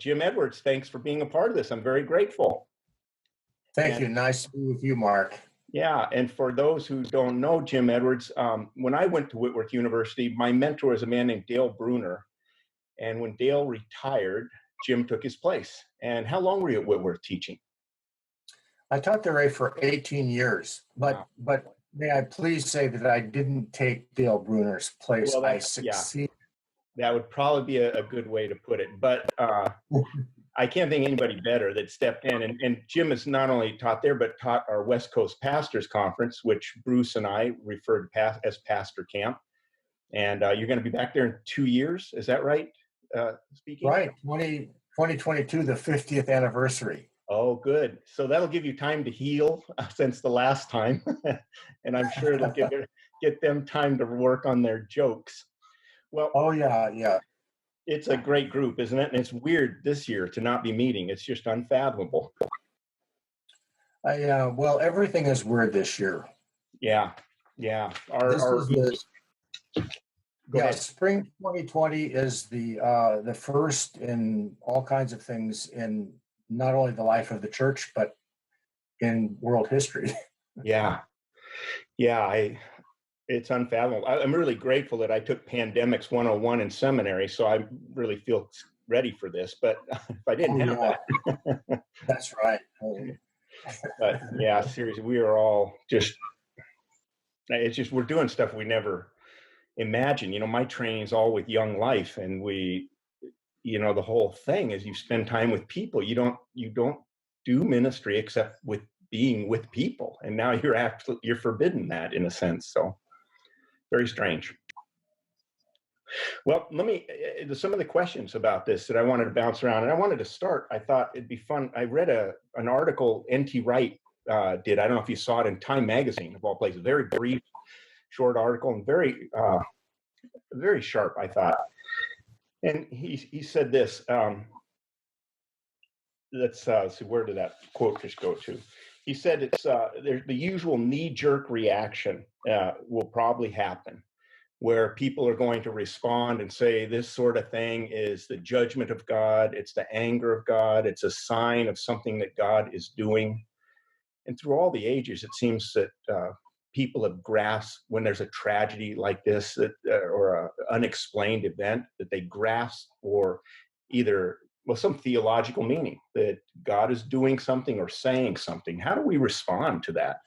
Jim Edwards, thanks for being a part of this. I'm very grateful. Thank you. Nice to be with you, Mark. Yeah, and for those who don't know Jim Edwards, when I went to Whitworth University, my mentor was a man named Dale Bruner. And when Dale retired, Jim took his place. And how long were you at Whitworth teaching? I taught there for 18 years, but may I please say that I didn't take Dale Bruner's place. Well, I succeeded. Yeah, that would probably be a good way to put it. But I can't think anybody better that stepped in. And Jim has not only taught there, but taught our West Coast Pastors Conference, which Bruce and I refer to as Pastor Camp. And you're going to be back there in 2 years. Is that right? Speaking? Right. 2022, the 50th anniversary. Oh, good. So that'll give you time to heal since the last time. And I'm sure it'll get them time to work on their jokes. Well, oh, yeah. It's a great group, isn't it? And it's weird this year to not be meeting. It's just unfathomable. Well, everything is weird this year. Yeah. Spring 2020 is the first in all kinds of things in not only the life of the church, but in world history. Yeah. It's unfathomable. I'm really grateful that I took Pandemics 101 in seminary, so I really feel ready for this. But if I didn't have that. That's right. But yeah, seriously, we are all we're doing stuff we never imagined. My training is all with Young Life, and the whole thing is you spend time with people. You don't do ministry except with being with people. And now you're forbidden that in a sense. So very strange. Well, some of the questions about this that I wanted to bounce around, and I wanted to start, I thought it'd be fun. I read an article N.T. Wright did. I don't know if you saw it in Time Magazine, of all places. Very brief, short article, and very, very sharp, I thought. And he said this, let's see, where did that quote just go to? He said the usual knee-jerk reaction will probably happen, where people are going to respond and say this sort of thing is the judgment of God, it's the anger of God, it's a sign of something that God is doing. And through all the ages, it seems that people have grasped when there's a tragedy like this or an unexplained event, that they grasp for either some theological meaning, that God is doing something or saying something. How do we respond to that?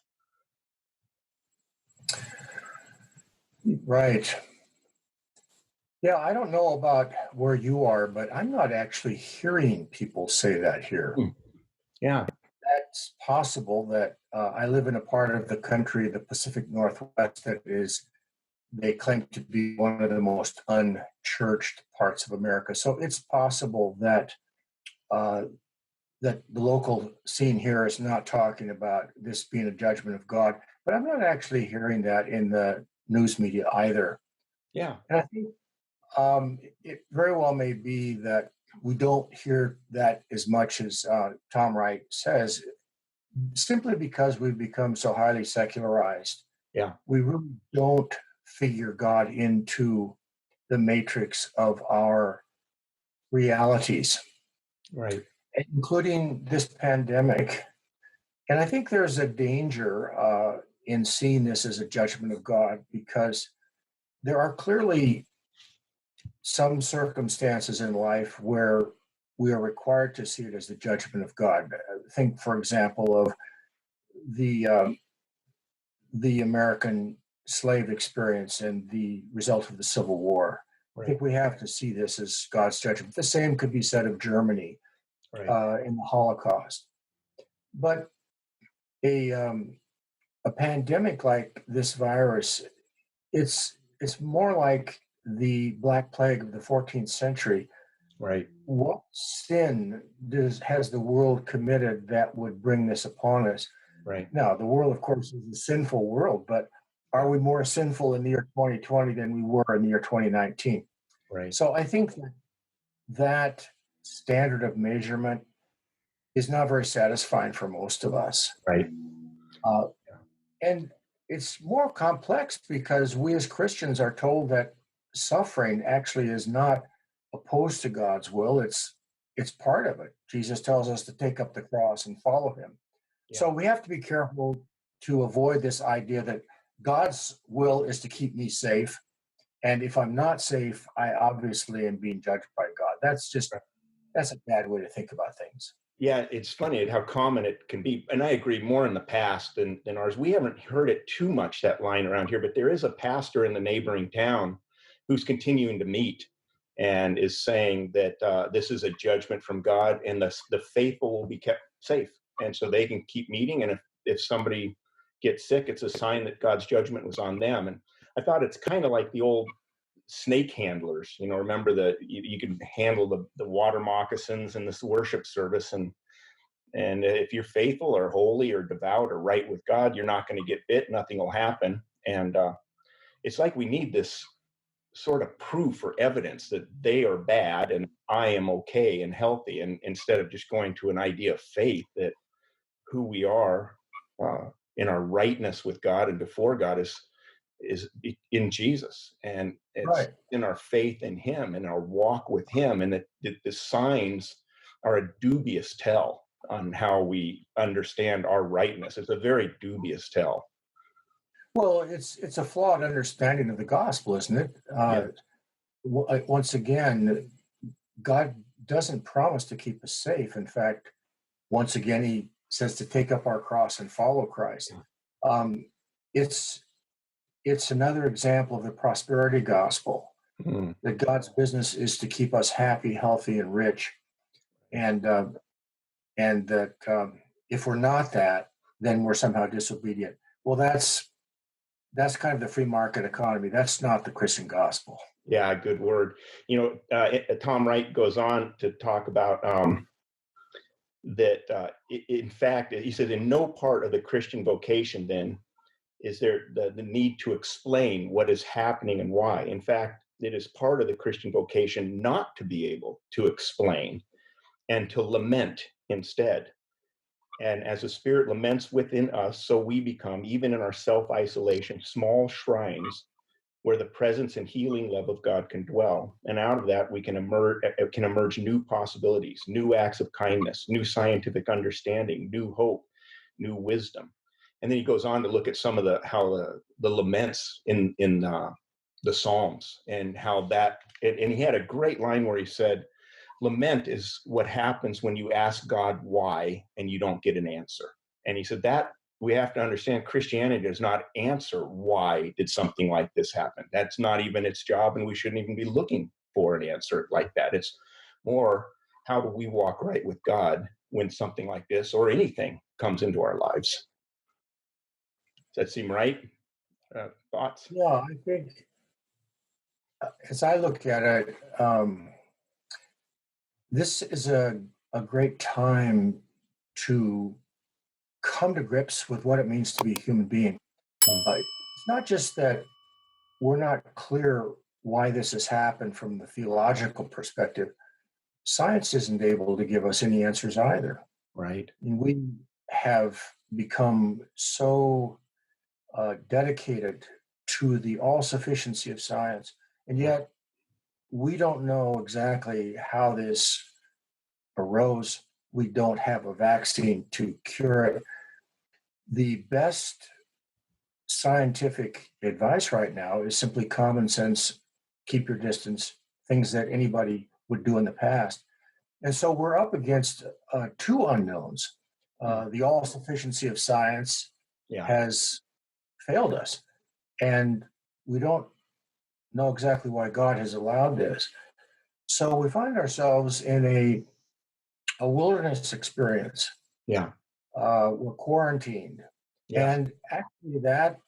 Right. Yeah, I don't know about where you are, but I'm not actually hearing people say that here. Yeah. That's possible that I live in a part of the country, the Pacific Northwest, they claim to be one of the most unchurched parts of America. So it's possible that that the local scene here is not talking about this being a judgment of God, but I'm not actually hearing that in the news media either. Yeah. And I think it very well may be that we don't hear that as much as Tom Wright says, simply because we've become so highly secularized. Yeah. We really don't figure God into the matrix of our realities. Right. Including this pandemic. And I think there's a danger in seeing this as a judgment of God, because there are clearly some circumstances in life where we are required to see it as the judgment of God. Think, for example, of the American slave experience and the result of the Civil War. Right. I think we have to see this as God's judgment. The same could be said of Germany. Right. In the Holocaust. But a pandemic like this virus, it's more like the Black Plague of the 14th century. Right. What sin has the world committed that would bring this upon us? Right. Now, the world, of course, is a sinful world, but are we more sinful in the year 2020 than we were in the year 2019? Right. So I think that standard of measurement is not very satisfying for most of us. Right. And it's more complex because we as Christians are told that suffering actually is not opposed to God's will. It's it's part of it. Jesus tells us to take up the cross and follow him. Yeah. So we have to be careful to avoid this idea that God's will is to keep me safe. And if I'm not safe, I obviously am being judged by God. That's a bad way to think about things. Yeah, it's funny how common it can be. And I agree, more in the past than ours. We haven't heard it too much, that line around here, but there is a pastor in the neighboring town who's continuing to meet and is saying that this is a judgment from God, and the faithful will be kept safe. And so they can keep meeting. And if somebody gets sick, it's a sign that God's judgment was on them. And I thought it's kind of like the old snake handlers. Remember you can handle the water moccasins in this worship service, and if you're faithful or holy or devout or right with God, you're not going to get bit. Nothing will happen. And it's like we need this sort of proof or evidence that they are bad and I am okay and healthy, and instead of just going to an idea of faith that who we are in our rightness with God and before God is in Jesus, and it's Right. in our faith in him and our walk with him, and that the signs are a dubious tell on how we understand our rightness. It's a very dubious tell. Well, it's a flawed understanding of the gospel, isn't it? Yes. Once again, God doesn't promise to keep us safe. In fact, once again, he says to take up our cross and follow Christ. It's another example of the prosperity gospel, that God's business is to keep us happy, healthy, and rich, and that if we're not that, then we're somehow disobedient. Well, that's kind of the free market economy. That's not the Christian gospel. Yeah, good word. Tom Wright goes on to talk about that. In fact, he said, in no part of the Christian vocation, then, is there the need to explain what is happening and why. In fact, it is part of the Christian vocation not to be able to explain and to lament instead. And as the Spirit laments within us, so we become, even in our self-isolation, small shrines where the presence and healing love of God can dwell. And out of that, we can emerge new possibilities, new acts of kindness, new scientific understanding, new hope, new wisdom. And then he goes on to look at some of how the laments in the Psalms, and how that, and he had a great line where he said, lament is what happens when you ask God why and you don't get an answer. And he said that we have to understand Christianity does not answer why did something like this happen. That's not even its job, and we shouldn't even be looking for an answer like that. It's more, how do we walk right with God when something like this or anything comes into our lives? Does that seem right? Thoughts? Yeah, I think as I look at it, this is a great time to come to grips with what it means to be a human being. It's not just that we're not clear why this has happened from the theological perspective. Science isn't able to give us any answers either. Right. And we have become so dedicated to the all-sufficiency of science, and yet we don't know exactly how this arose. We don't have a vaccine to cure it. The best scientific advice right now is simply common sense, keep your distance, things that anybody would do in the past. And so we're up against two unknowns. The all-sufficiency of science has failed us, and we don't know exactly why God has allowed this. So we find ourselves in a wilderness experience. Yeah. We're quarantined. Yeah. And actually that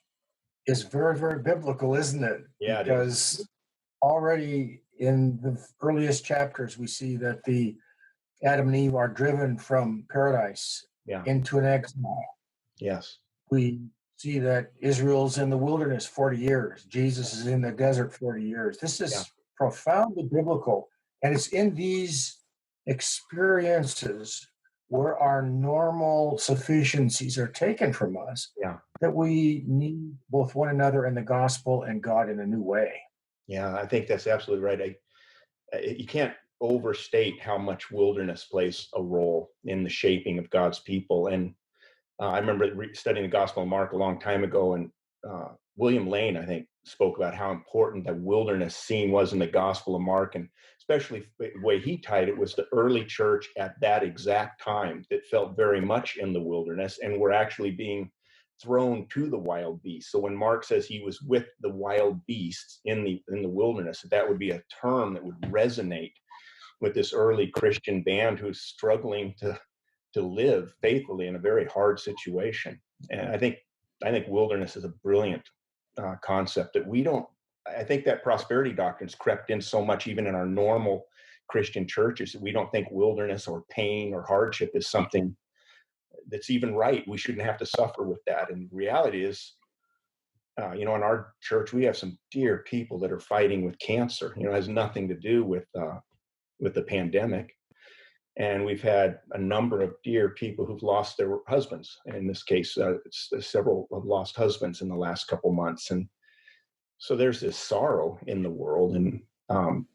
is very, very biblical, isn't it? Yeah, because already in the earliest chapters, we see that the Adam and Eve are driven from paradise into an exile. Yes. We see that Israel's in the wilderness 40 years. Jesus is in the desert 40 years. This is profoundly biblical. And it's in these experiences where our normal sufficiencies are taken from us that we need both one another and the gospel and God in a new way. Yeah, I think that's absolutely right. You can't overstate how much wilderness plays a role in the shaping of God's people. And I remember studying the Gospel of Mark a long time ago, and William Lane, I think, spoke about how important the wilderness scene was in the Gospel of Mark, and especially the way he tied it was the early church at that exact time that felt very much in the wilderness and were actually being thrown to the wild beasts. So when Mark says he was with the wild beasts in the wilderness, that would be a term that would resonate with this early Christian band who's struggling to live faithfully in a very hard situation. And I think wilderness is a brilliant concept that we don't. I think that prosperity doctrine's crept in so much, even in our normal Christian churches, that we don't think wilderness or pain or hardship is something that's even right. We shouldn't have to suffer with that. And the reality is, in our church, we have some dear people that are fighting with cancer. It has nothing to do with the pandemic. And we've had a number of dear people who've lost their husbands. And in this case, several have lost husbands in the last couple months. And so there's this sorrow in the world. And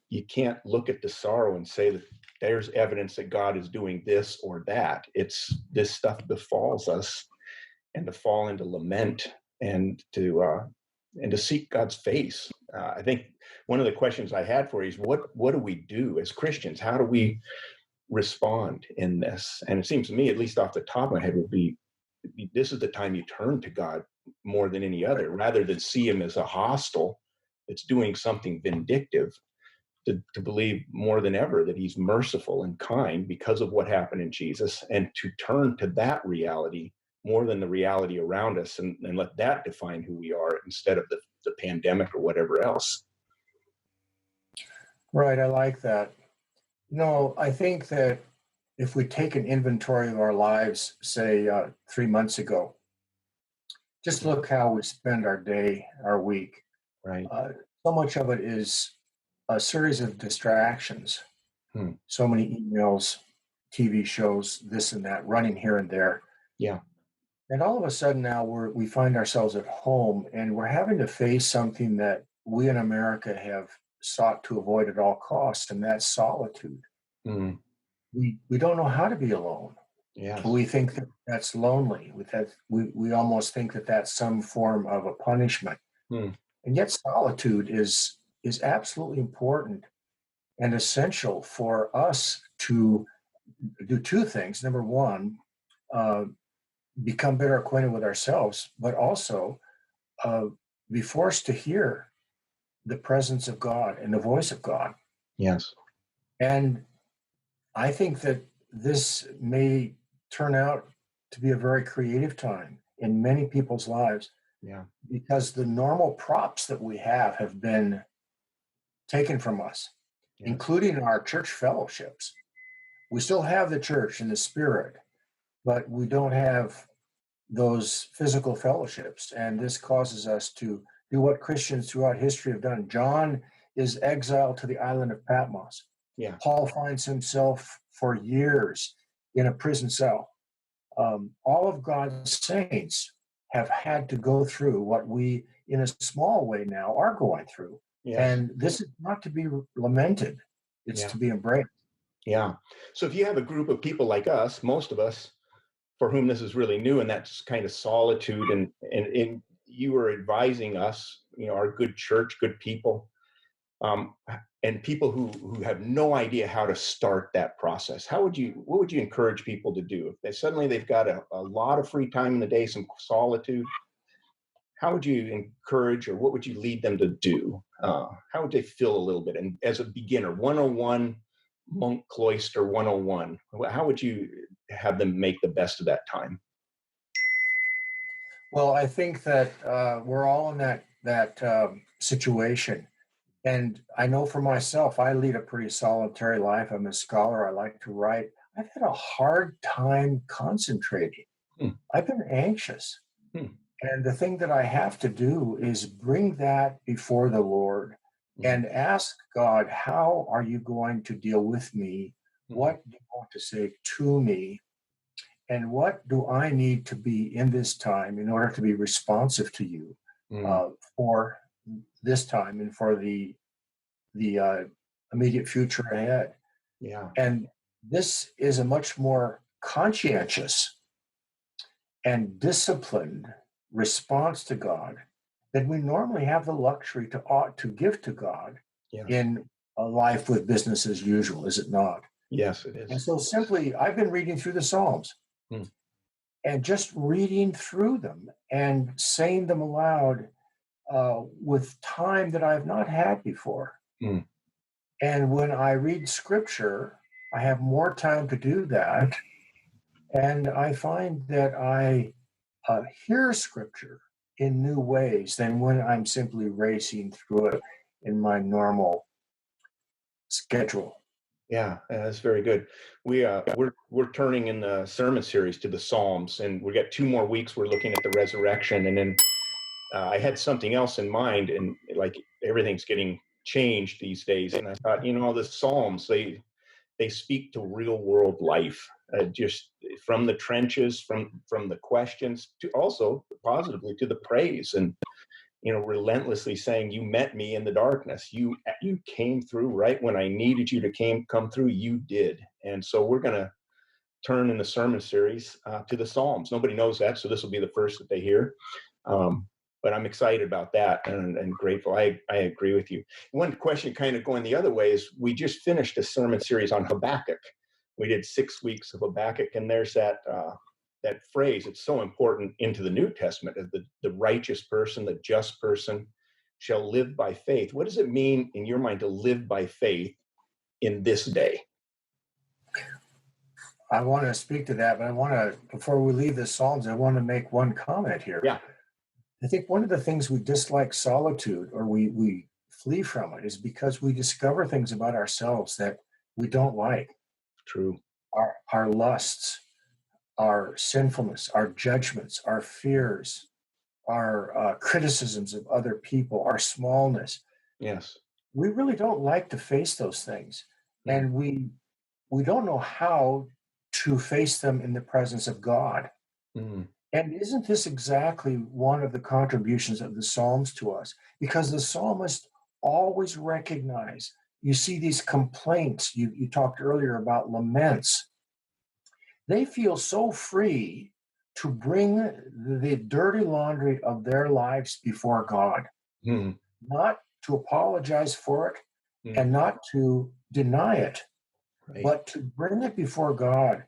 you can't look at the sorrow and say that there's evidence that God is doing this or that. It's this stuff befalls us, and to fall into lament and to seek God's face. I think one of the questions I had for you is what do we do as Christians? How do we respond in this? And it seems to me, at least off the top of my head, would be this is the time you turn to God more than any other, rather than see him as a hostile that's doing something vindictive, to believe more than ever that he's merciful and kind because of what happened in Jesus, and to turn to that reality more than the reality around us, and let that define who we are instead of the pandemic or whatever else. Right, I like that. I think that if we take an inventory of our lives, say 3 months ago, just look how we spend our day, our week. Right. So much of it is a series of distractions. So many emails, TV shows, this and that, running here and there. Yeah. And all of a sudden now we find ourselves at home, and we're having to face something that we in America have sought to avoid at all costs, and that's solitude. We don't know how to be alone. Yes. We think that that's lonely. We almost think that that's some form of a punishment. And yet solitude is absolutely important and essential for us to do two things. Number one, become better acquainted with ourselves, but also be forced to hear the presence of God and the voice of God. Yes. And I think that this may turn out to be a very creative time in many people's lives. Yeah. Because the normal props that we have been taken from us, yes, including our church fellowships. We still have the church and the spirit, but we don't have those physical fellowships. And this causes us to do what Christians throughout history have done. John is exiled to the island of Patmos. Yeah. Paul finds himself for years in a prison cell. All of God's saints have had to go through what we, in a small way now, are going through. Yes. And this is not to be lamented. It's to be embraced. Yeah. So if you have a group of people like us, most of us, for whom this is really new, and that's kind of solitude, and you were advising us, our good church, good people, and people who have no idea how to start that process, what would you encourage people to do if they've got a lot of free time in the day, some solitude? How would you encourage, or what would you lead them to do? How would they feel a little bit? And as a beginner, 101, monk cloister 101, how would you have them make the best of that time? Well, I think that we're all in that situation. And I know for myself, I lead a pretty solitary life. I'm a scholar. I like to write. I've had a hard time concentrating. I've been anxious. And the thing that I have to do is bring that before the Lord and ask God, how are you going to deal with me? What do you want to say to me? And what do I need to be in this time in order to be responsive to you for this time and for the immediate future ahead? Yeah. And this is a much more conscientious and disciplined response to God than we normally have the luxury to ought to give to God Yes. in a life with business as usual, is it not? Yes, it And is. so simply, I've been reading through the Psalms and just reading through them and saying them aloud with time that I've not had before. And when I read scripture, I have more time to do that. And I find that I hear scripture in new ways than when I'm simply racing through it in my normal schedule. Yeah, that's very good. We're turning in the sermon series to the Psalms, and we got 2 more weeks. We're looking at the resurrection, and then I had something else in mind, and like everything's getting changed these days. And I thought, the Psalms, they speak to real world life, just from the trenches, from the questions to also positively to the praise, and relentlessly saying, you met me in the darkness. You came through right when I needed you to come through. You did. And so we're going to turn in the sermon series to the Psalms. Nobody knows that, so this will be the first that they hear. But I'm excited about that and grateful. I agree with you. One question kind of going the other way is we just finished a sermon series on Habakkuk. We did 6 weeks of Habakkuk, and there's that phrase. It's so important into the New Testament of the righteous person, the just person shall live by faith. What does it mean in your mind to live by faith in this day? I want to speak to that, but before we leave the Psalms, I want to make one comment here. Yeah. I think one of the things we dislike solitude, or we flee from it, is because we discover things about ourselves that we don't like. True. Our lusts, our sinfulness, our judgments, our fears, our criticisms of other people, our smallness. Yes. We really don't like to face those things. And we don't know how to face them in the presence of God. And isn't this exactly one of the contributions of the Psalms to us? Because the psalmist always recognize, you see these complaints, you talked earlier about laments. They feel so free to bring the dirty laundry of their lives before God, not to apologize for it and not to deny it, but to bring it before God.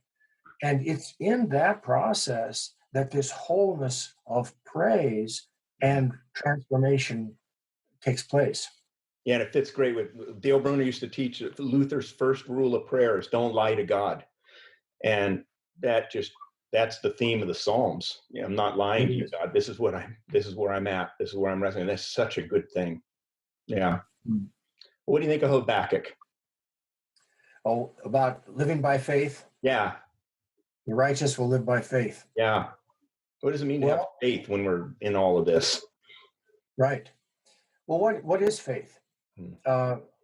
And it's in that process that this wholeness of praise and transformation takes place. Yeah, and it fits great with Dale Bruner used to teach that Luther's first rule of prayer is don't lie to God. And that's the theme of the Psalms. I'm not lying to you, God. This is where I'm at. This is where I'm wrestling. That's such a good thing. Yeah. What do you think of Habakkuk? Oh, about living by faith? Yeah. The righteous will live by faith. Yeah. What does it mean to have faith when we're in all of this? Right. Well, what is faith?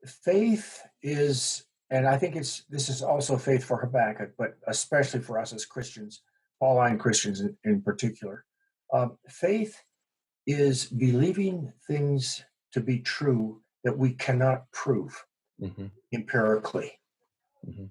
Faith is, and I think this is also faith for Habakkuk, but especially for us as Christians, Pauline Christians in particular. Faith is believing things to be true that we cannot prove empirically.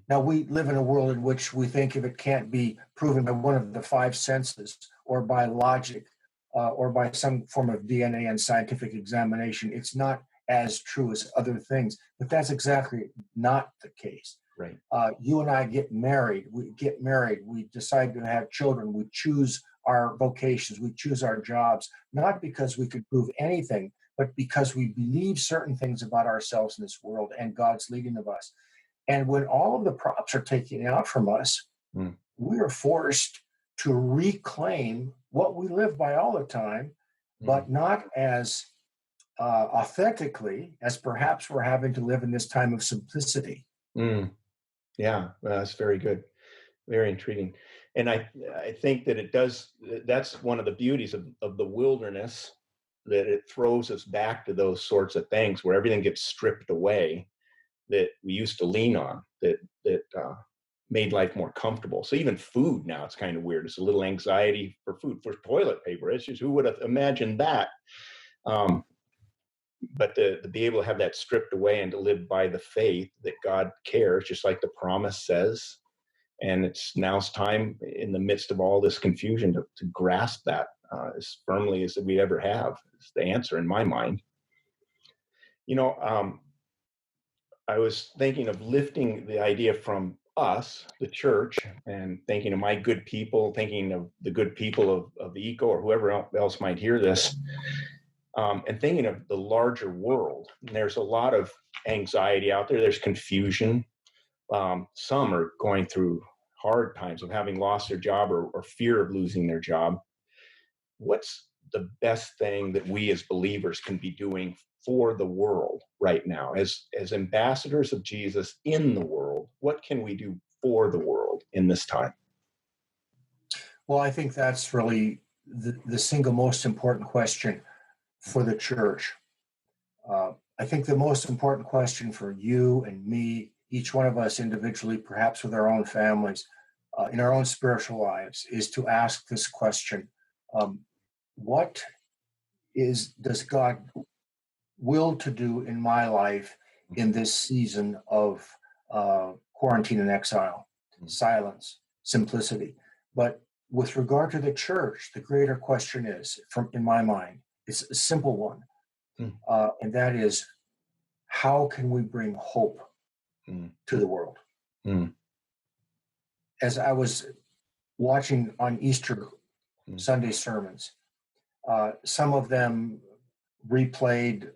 Now, we live in a world in which we think if it can't be proven by one of the 5 senses or by logic or by some form of DNA and scientific examination, it's not as true as other things. But that's exactly not the case. Right. You and I get married. We decide to have children. We choose our vocations. We choose our jobs, not because we could prove anything, but because we believe certain things about ourselves in this world and God's leading of us. And when all of the props are taken out from us, we are forced to reclaim what we live by all the time, but not as authentically as perhaps we're having to live in this time of simplicity. Yeah, that's very good. Very intriguing. And I think that that's one of the beauties of the wilderness, that it throws us back to those sorts of things where everything gets stripped away that we used to lean on, that made life more comfortable. So even food now, it's kind of weird. It's a little anxiety for food, for toilet paper. It's just, who would have imagined that? but to be able to have that stripped away and to live by the faith that God cares, just like the promise says. And now's time in the midst of all this confusion to grasp that as firmly as we ever have, is the answer in my mind. I was thinking of lifting the idea from us, the church, and thinking of my good people, thinking of the good people of the ECO or whoever else might hear this, and thinking of the larger world. And there's a lot of anxiety out there. There's confusion. Some are going through hard times of having lost their job or fear of losing their job. What's the best thing that we as believers can be doing for the world right now as ambassadors of Jesus in the world? What can we do for the world in this time? Well, I think that's really the single most important question for the church. I think the most important question for you and me, each one of us individually, perhaps with our own families, in our own spiritual lives, is to ask this question: what does God will to do in my life in this season of quarantine and exile, silence, simplicity? But with regard to the church, the greater question is, in my mind, it's a simple one, and that is, how can we bring hope to the world? As I was watching on Easter Sunday sermons, some of them replayed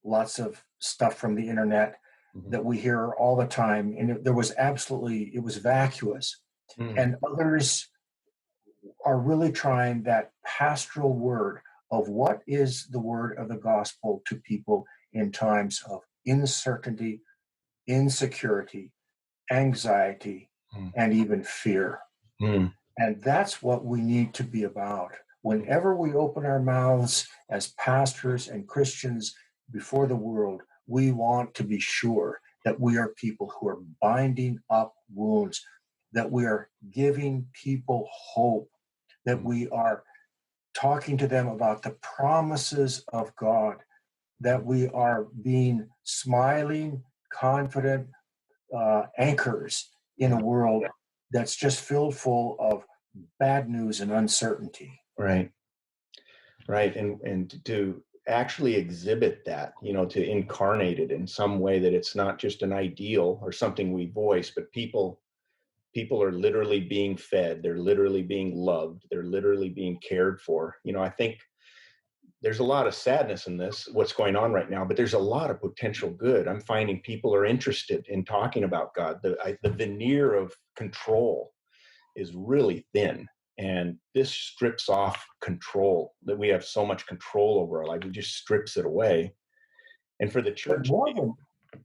lots of stuff from the internet that we hear all the time, and it was vacuous. And others are really trying that pastoral word of what is the word of the gospel to people in times of uncertainty, insecurity, anxiety, and even fear. And that's what we need to be about. Whenever we open our mouths as pastors and Christians before the world, we want to be sure that we are people who are binding up wounds, that we are giving people hope, that we are talking to them about the promises of God, that we are being smiling, confident anchors in a world that's just filled full of bad news and uncertainty. Right. And to actually exhibit that, to incarnate it in some way, that it's not just an ideal or something we voice, but people are literally being fed, they're literally being loved, they're literally being cared for. I think there's a lot of sadness in this, what's going on right now, but there's a lot of potential good. I'm finding people are interested in talking about God. The veneer of control is really thin. And this strips off control, that we have so much control over our life. It just strips it away. And for the church,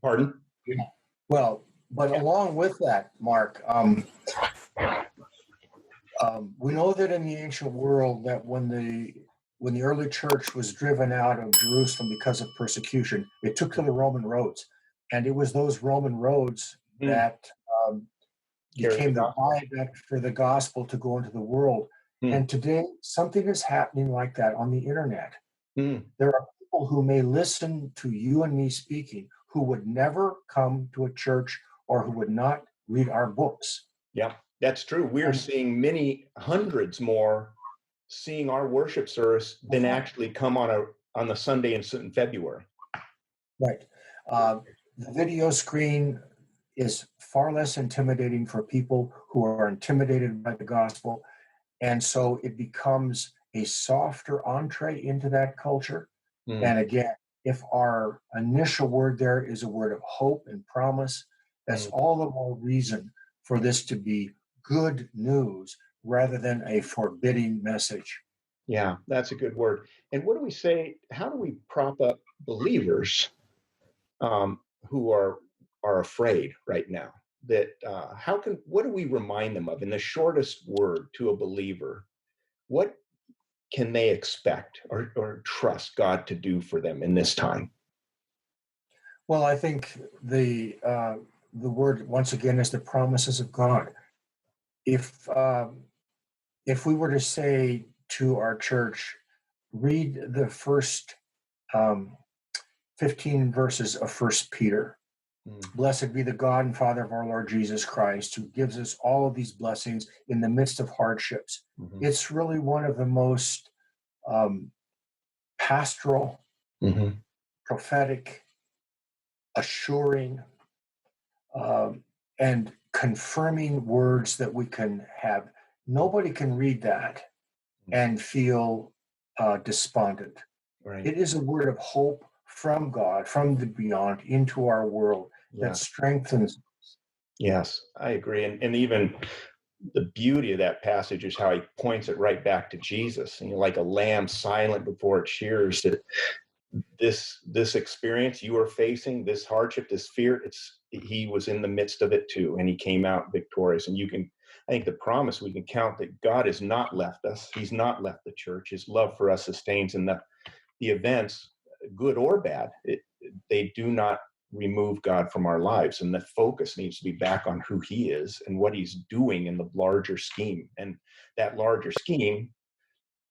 pardon? Well, but along with that, Mark, we know that in the ancient world, that when the early church was driven out of Jerusalem because of persecution, it took to the Roman roads. And it was those Roman roads that became the viaduct for the gospel to go into the world. And today, something is happening like that on the internet. There are people who may listen to you and me speaking who would never come to a church or who would not read our books. Yeah, that's true. We're seeing many hundreds more seeing our worship service than actually come on the Sunday in February. Right. The video screen is far less intimidating for people who are intimidated by the gospel. And so it becomes a softer entree into that culture. And again, if our initial word there is a word of hope and promise, that's all the more reason for this to be good news rather than a forbidding message. Yeah, that's a good word. And what do we say? How do we prop up believers who are afraid right now? That what do we remind them of in the shortest word to a believer? What can they expect or trust God to do for them in this time? Well, I think the word once again is the promises of God. If we were to say to our church, read the first 15 verses of 1 Peter. Blessed be the God and Father of our Lord Jesus Christ, who gives us all of these blessings in the midst of hardships. It's really one of the most pastoral, prophetic, assuring, and confirming words that we can have. Nobody can read that and feel despondent. Right. It is a word of hope from God, from the beyond, into our world that strengthens us. Yes, I agree. And even the beauty of that passage is how he points it right back to Jesus. And like a lamb silent before its shears, that this experience you are facing, this hardship, this fear, he was in the midst of it too, and he came out victorious. And I think the promise we can count that God has not left us. He's not left the church. His love for us sustains, and the events, good or bad, they do not remove God from our lives. And the focus needs to be back on who he is and what he's doing in the larger scheme. And that larger scheme,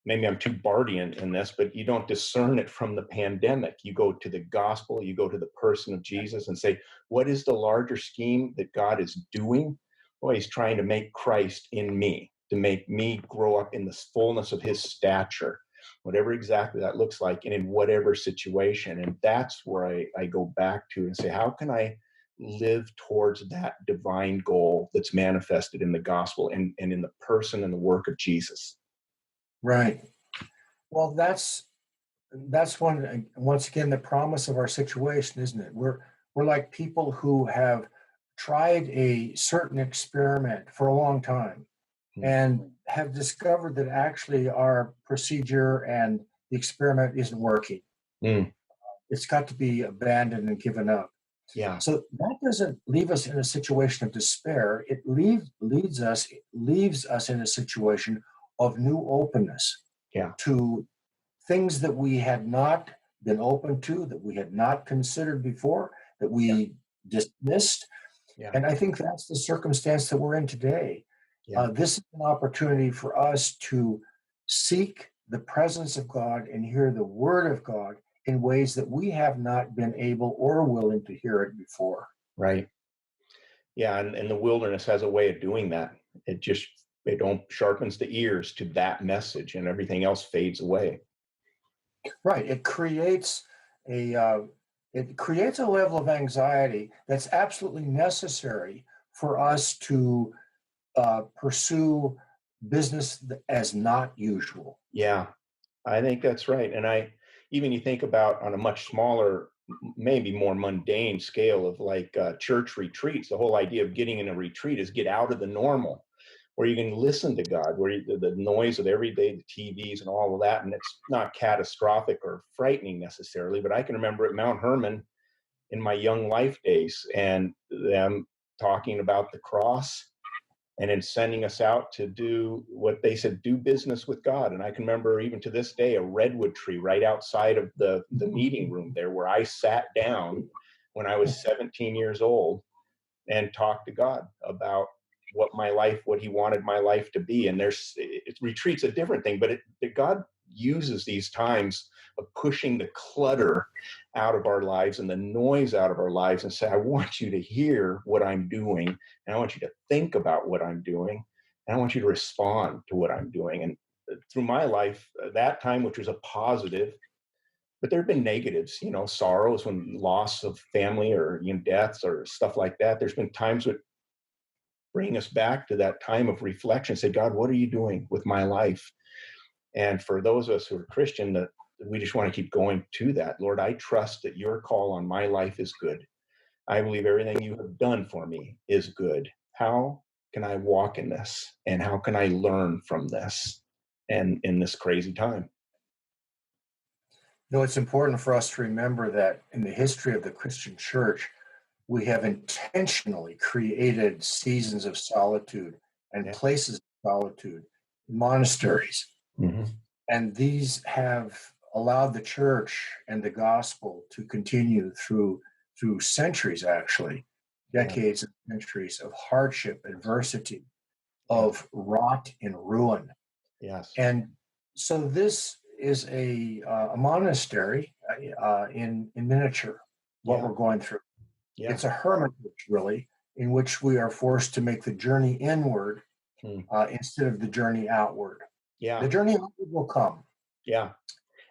maybe I'm too Bardian in this, but you don't discern it from the pandemic. You go to the gospel, you go to the person of Jesus and say, what is the larger scheme that God is doing? Well, he's trying to make Christ in me, to make me grow up in the fullness of his stature, whatever exactly that looks like, and in whatever situation. And that's where I go back to and say, how can I live towards that divine goal that's manifested in the gospel and in the person and the work of Jesus? Right. Well, that's once again the promise of our situation, isn't it? We're like people who have tried a certain experiment for a long time and have discovered that actually our procedure and the experiment isn't working. It's got to be abandoned and given up. Yeah. So that doesn't leave us in a situation of despair. It leaves us in a situation of new openness to things that we had not been open to, that we had not considered before, that we dismissed. And I think that's the circumstance that we're in today. This is an opportunity for us to seek the presence of God and hear the word of God in ways that we have not been able or willing to hear it before. Right. Yeah, and the wilderness has a way of doing that. It sharpens the ears to that message, and everything else fades away. Right. It creates a level of anxiety that's absolutely necessary for us to pursue business as not usual. Yeah, I think that's right. And you think about on a much smaller, maybe more mundane scale of like church retreats. The whole idea of getting in a retreat is get out of the normal, where you can listen to God, where the noise of every day, the TVs and all of that, and it's not catastrophic or frightening necessarily, but I can remember at Mount Hermon in my young life days and them talking about the cross and then sending us out to do what they said, do business with God. And I can remember even to this day, a redwood tree right outside of the meeting room there where I sat down when I was 17 years old and talked to God about what he wanted my life to be. And retreat's a different thing, but God uses these times of pushing the clutter out of our lives and the noise out of our lives and say, I want you to hear what I'm doing, and I want you to think about what I'm doing, and I want you to respond to what I'm doing. And through my life, that time, which was a positive, but there have been negatives, sorrows, when loss of family or deaths or stuff like that. There's been times that bring us back to that time of reflection. Say, God, what are you doing with my life? And for those of us who are Christian, that we just want to keep going to that. Lord, I trust that your call on my life is good. I believe everything you have done for me is good. How can I walk in this? And how can I learn from this and in this crazy time? It's important for us to remember that in the history of the Christian church, we have intentionally created seasons of solitude and places of solitude, monasteries. And these have allowed the church and the gospel to continue through centuries, actually, decades and centuries of hardship, adversity, of rot and ruin. Yes. And so this is a monastery in miniature, what Yeah. we're going through. Yeah. It's a hermitage, really, in which we are forced to make the journey inward instead of the journey outward. Yeah. The journey outward will come. Yeah.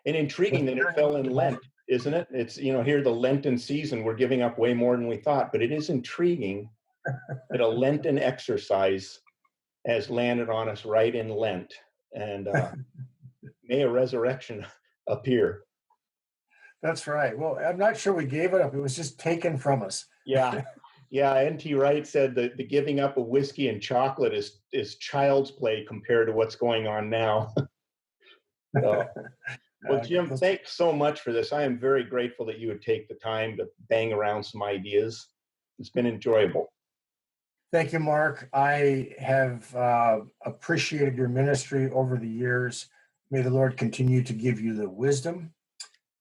And intriguing that it fell in Lent, isn't it? It's, here, the Lenten season, we're giving up way more than we thought, but it is intriguing that a Lenten exercise has landed on us right in Lent. And may a resurrection appear. That's right. Well, I'm not sure we gave it up. It was just taken from us. Yeah. Yeah. N.T. Wright said that the giving up of whiskey and chocolate is child's play compared to what's going on now. So, well, Jim, thanks so much for this. I am very grateful that you would take the time to bang around some ideas. It's been enjoyable. Thank you, Mark. I have appreciated your ministry over the years. May the Lord continue to give you the wisdom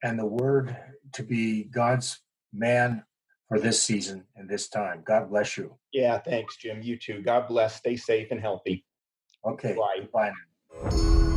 and the word to be God's man for this season and this time. God bless you. Yeah, thanks, Jim. You too. God bless. Stay safe and healthy. Okay. Bye. Bye.